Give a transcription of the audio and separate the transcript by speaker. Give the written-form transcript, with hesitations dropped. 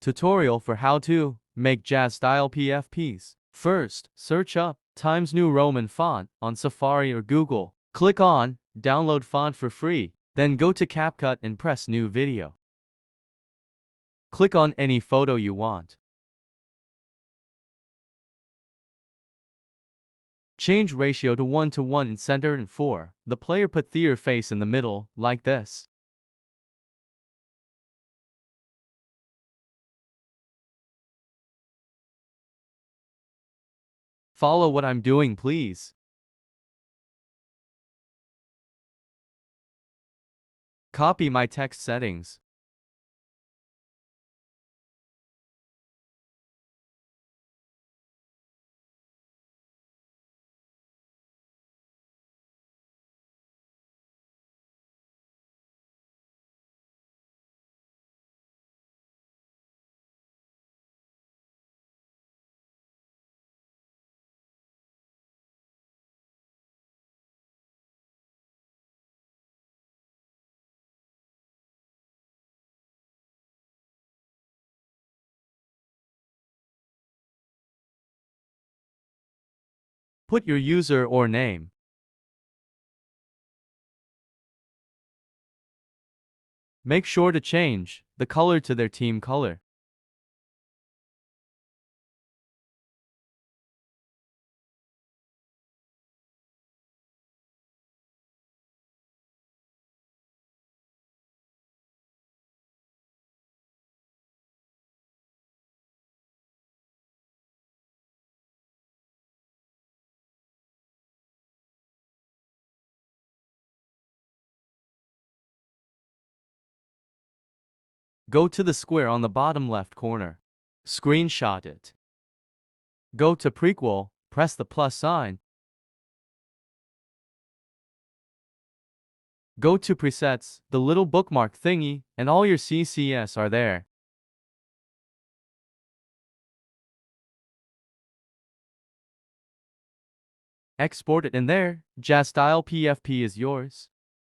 Speaker 1: Tutorial for how to make Jazz Style Pfps. First, search up Times New Roman font on Safari or Google. Click on Download font for free. Then go to CapCut and press New Video. Click on any photo you want. Change ratio to 1:1 in center and 4. The player put their face in the middle, like this. Follow what I'm doing, please. Copy my text settings. Put your user or name. Make sure to change the color to their team color. Go to the square on the bottom left corner. Screenshot it. Go to Prequel, press the plus sign. Go to Presets, the little bookmark thingy, and all your CCS are there. Export it in there. Jazz Style PFP is yours.